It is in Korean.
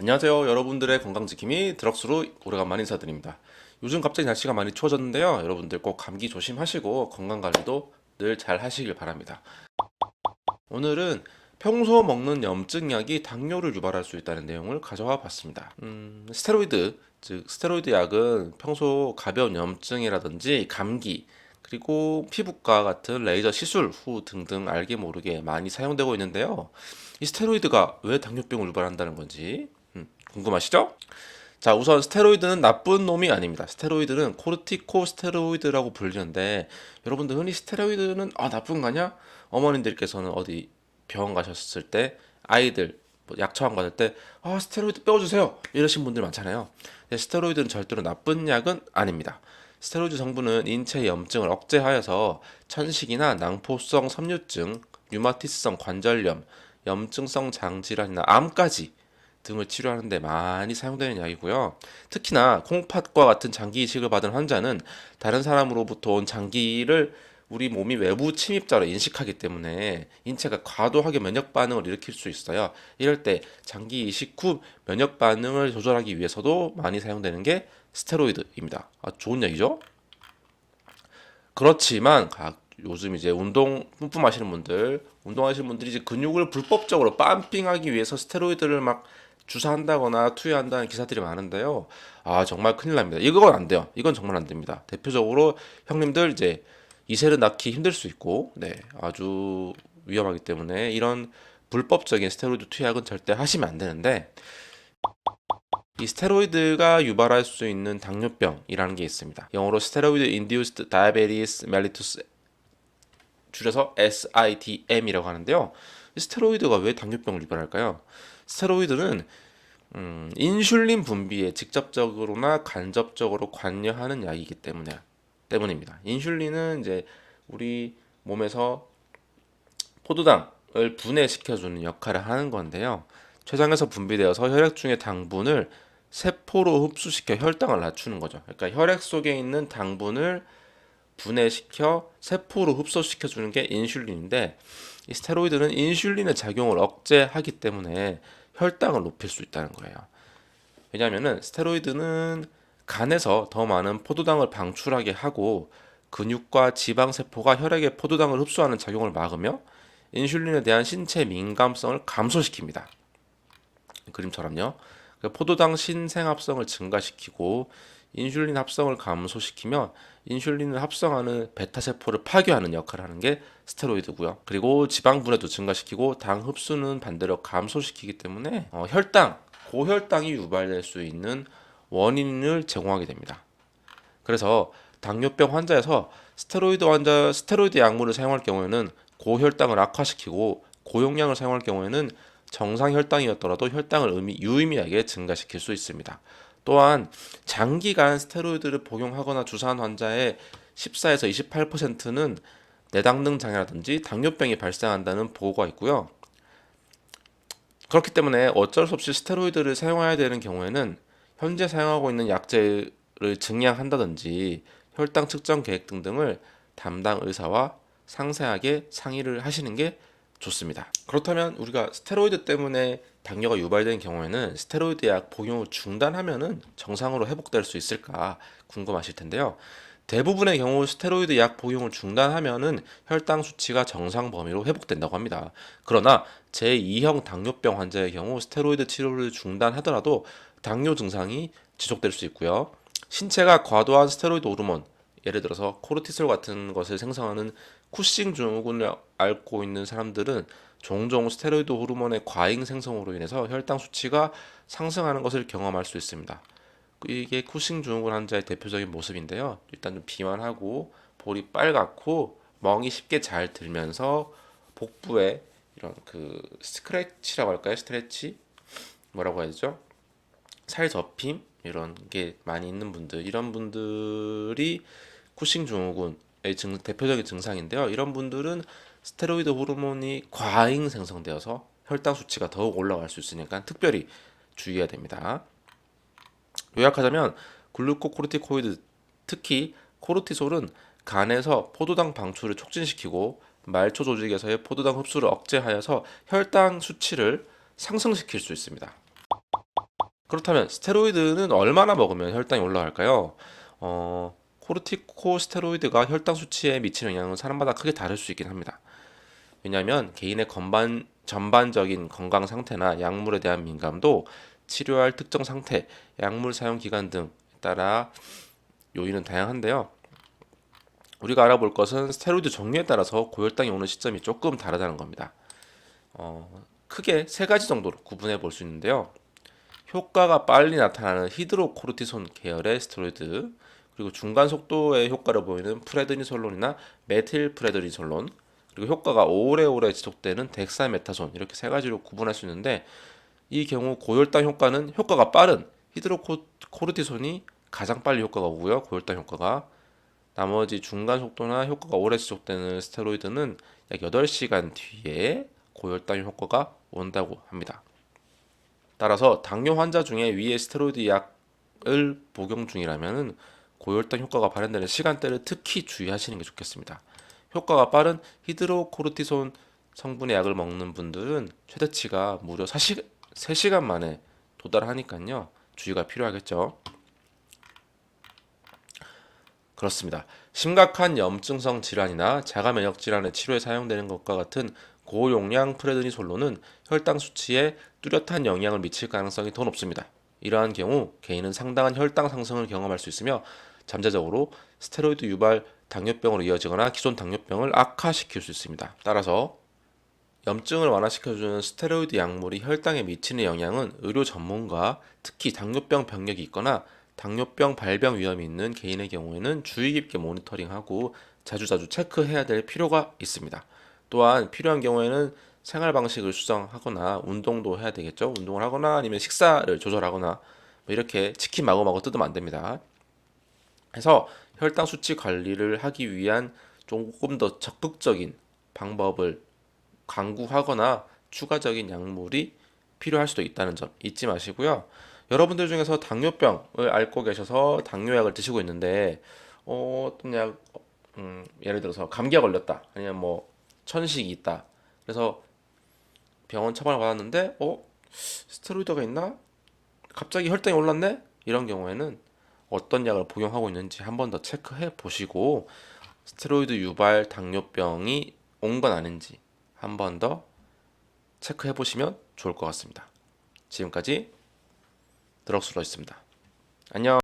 안녕하세요. 여러분들의 건강지킴이 드럭스로 오래간만에 인사드립니다. 요즘 갑자기 날씨가 많이 추워졌는데요. 여러분들 꼭 감기 조심하시고 건강관리도 늘 잘 하시길 바랍니다. 오늘은 평소 먹는 염증약이 당뇨를 유발할 수 있다는 내용을 가져와 봤습니다. 스테로이드, 즉 스테로이드 약은 평소 가벼운 염증이라든지 감기, 그리고 피부과 같은 레이저 시술 후 등등 알게 모르게 많이 사용되고 있는데요. 이 스테로이드가 왜 당뇨병을 유발한다는 건지 궁금하시죠? 자, 우선 스테로이드는 나쁜 놈이 아닙니다. 스테로이드는 코르티코스테로이드라고 불리는데 여러분들 흔히 스테로이드는 나쁜 거냐? 어머님들께서는 어디 병원 가셨을 때 아이들 약 처방 받을 때 스테로이드 빼어주세요 이러신 분들 많잖아요. 근데 스테로이드는 절대로 나쁜 약은 아닙니다. 스테로이드 성분은 인체 염증을 억제하여서 천식이나 낭포성 섬유증, 류마티스성 관절염, 염증성 장질환이나 암까지 등을 치료하는 데 많이 사용되는 약이고요. 특히나 콩팥과 같은 장기 이식을 받은 환자는 다른 사람으로부터 온 장기를 우리 몸이 외부 침입자로 인식하기 때문에 인체가 과도하게 면역 반응을 일으킬 수 있어요. 이럴 때 장기 이식 후 면역 반응을 조절하기 위해서도 많이 사용되는 게 스테로이드입니다. 좋은 얘기죠? 그렇지만 요즘 이제 운동 뿜뿜 하시는 분들, 운동하시는 분들이 이제 근육을 불법적으로 빰핑하기 위해서 스테로이드를 막 주사한다거나 투여한다는 기사들이 많은데요. 정말 큰일 납니다. 이건 안 돼요. 이건 정말 안 됩니다. 대표적으로 형님들 이제 이세를 낳기 힘들 수 있고, 네, 아주 위험하기 때문에 이런 불법적인 스테로이드 투약은 절대 하시면 안 되는데, 이 스테로이드가 유발할 수 있는 당뇨병이라는 게 있습니다. 영어로 스테로이드 인듀스드 다이아베티스 멜리투스, 줄여서 SIDM이라고 하는데요. 이 스테로이드가 왜 당뇨병을 유발할까요? 스테로이드는 인슐린 분비에 직접적으로나 간접적으로 관여하는 약이기 때문입니다. 인슐린은 이제 우리 몸에서 포도당을 분해시켜주는 역할을 하는 건데요. 췌장에서 분비되어서 혈액 중의 당분을 세포로 흡수시켜 혈당을 낮추는 거죠. 그러니까 혈액 속에 있는 당분을 분해시켜 세포로 흡수시켜 주는 게 인슐린인데, 이 스테로이드는 인슐린의 작용을 억제하기 때문에 혈당을 높일 수 있다는 거예요. 왜냐하면 스테로이드는 간에서 더 많은 포도당을 방출하게 하고 근육과 지방 세포가 혈액에 포도당을 흡수하는 작용을 막으며 인슐린에 대한 신체 민감성을 감소시킵니다. 그림처럼요. 포도당 신생합성을 증가시키고 인슐린 합성을 감소시키며 인슐린을 합성하는 베타 세포를 파괴하는 역할을 하는 게 스테로이드고요. 그리고 지방 분해도 증가시키고 당 흡수는 반대로 감소시키기 때문에 고혈당이 유발될 수 있는 원인을 제공하게 됩니다. 그래서 당뇨병 환자에서 스테로이드 약물을 사용할 경우에는 고혈당을 악화시키고 고용량을 사용할 경우에는 정상 혈당이었더라도 혈당을 유의미하게 증가시킬 수 있습니다. 또한 장기간 스테로이드를 복용하거나 주사한 환자의 14에서 28%는 내당능 장애라든지 당뇨병이 발생한다는 보고가 있고요. 그렇기 때문에 어쩔 수 없이 스테로이드를 사용해야 되는 경우에는 현재 사용하고 있는 약제를 증량한다든지 혈당 측정 계획 등등을 담당 의사와 상세하게 상의를 하시는 게 좋습니다. 그렇다면 우리가 스테로이드 때문에 당뇨가 유발된 경우에는 스테로이드 약 복용을 중단하면은 정상으로 회복될 수 있을까 궁금하실 텐데요. 대부분의 경우 스테로이드 약 복용을 중단하면은 혈당 수치가 정상 범위로 회복된다고 합니다. 그러나 제2형 당뇨병 환자의 경우 스테로이드 치료를 중단하더라도 당뇨 증상이 지속될 수 있고요. 신체가 과도한 스테로이드 호르몬, 예를 들어서 코르티솔 같은 것을 생성하는 쿠싱 증후군을 앓고 있는 사람들은 종종 스테로이드 호르몬의 과잉 생성으로 인해서 혈당 수치가 상승하는 것을 경험할 수 있습니다. 이게 쿠싱 증후군 환자의 대표적인 모습인데요. 일단 좀 비만하고 볼이 빨갛고 멍이 쉽게 잘 들면서 복부에 이런 그 스크래치라고 할까요? 스트레치? 뭐라고 해야 되죠? 살 접힘 이런 게 많이 있는 분들, 이런 분들이 쿠싱 증후군의 대표적인 증상인데요. 이런 분들은 스테로이드 호르몬이 과잉 생성되어서 혈당 수치가 더욱 올라갈 수 있으니까 특별히 주의해야 됩니다. 요약하자면 글루코코르티코이드, 특히 코르티솔은 간에서 포도당 방출을 촉진시키고 말초 조직에서의 포도당 흡수를 억제하여서 혈당 수치를 상승시킬 수 있습니다. 그렇다면 스테로이드는 얼마나 먹으면 혈당이 올라갈까요? 코르티코스테로이드가 혈당 수치에 미치는 영향은 사람마다 크게 다를 수 있긴 합니다. 왜냐하면 개인의 전반적인 건강 상태나 약물에 대한 민감도, 치료할 특정 상태, 약물 사용 기간 등에 따라 요인은 다양한데요. 우리가 알아볼 것은 스테로이드 종류에 따라서 고혈당이 오는 시점이 조금 다르다는 겁니다. 크게 세 가지 정도로 구분해 볼 수 있는데요. 효과가 빨리 나타나는 히드로코르티손 계열의 스테로이드, 그리고 중간 속도의 효과를 보이는 프레드니솔론이나 메틸프레드니솔론, 그리고 효과가 오래오래 지속되는 덱사메타손, 이렇게 세 가지로 구분할 수 있는데, 이 경우 고혈당 효과는 효과가 빠른 히드로코르티손이 가장 빨리 효과가 오고요. 고혈당 효과가 나머지 중간 속도나 효과가 오래 지속되는 스테로이드는 약 8시간 뒤에 고혈당 효과가 온다고 합니다. 따라서 당뇨 환자 중에 위의 스테로이드 약을 복용 중이라면 고혈당 효과가 발현되는 시간대를 특히 주의하시는 게 좋겠습니다. 효과가 빠른 히드로코르티손 성분의 약을 먹는 분들은 최대치가 무려 3시간 만에 도달하니까요. 주의가 필요하겠죠. 그렇습니다. 심각한 염증성 질환이나 자가 면역 질환의 치료에 사용되는 것과 같은 고용량 프레드니솔론은 혈당 수치에 뚜렷한 영향을 미칠 가능성이 더 높습니다. 이러한 경우 개인은 상당한 혈당 상승을 경험할 수 있으며 잠재적으로 스테로이드 유발 당뇨병으로 이어지거나 기존 당뇨병을 악화시킬 수 있습니다. 따라서 염증을 완화시켜주는 스테로이드 약물이 혈당에 미치는 영향은 의료 전문가, 특히 당뇨병 병력이 있거나 당뇨병 발병 위험이 있는 개인의 경우에는 주의 깊게 모니터링하고 자주자주 체크해야 될 필요가 있습니다. 또한 필요한 경우에는 생활 방식을 수정하거나 운동도 해야 되겠죠. 운동을 하거나 아니면 식사를 조절하거나 뭐 이렇게 치킨 마구마구 뜯으면 안 됩니다. 해서 혈당 수치 관리를 하기 위한 조금 더 적극적인 방법을 강구하거나 추가적인 약물이 필요할 수도 있다는 점 잊지 마시고요. 여러분들 중에서 당뇨병을 앓고 계셔서 당뇨약을 드시고 있는데 어떤 약, 예를 들어서 감기가 걸렸다, 아니면 뭐 천식이 있다, 그래서 병원 처방을 받았는데 스테로이드가 있나? 갑자기 혈당이 올랐네? 이런 경우에는 어떤 약을 복용하고 있는지 한 번 더 체크해 보시고 스테로이드 유발 당뇨병이 온 건 아닌지 한 번 더 체크해 보시면 좋을 것 같습니다. 지금까지 드럭스로였습니다. 안녕.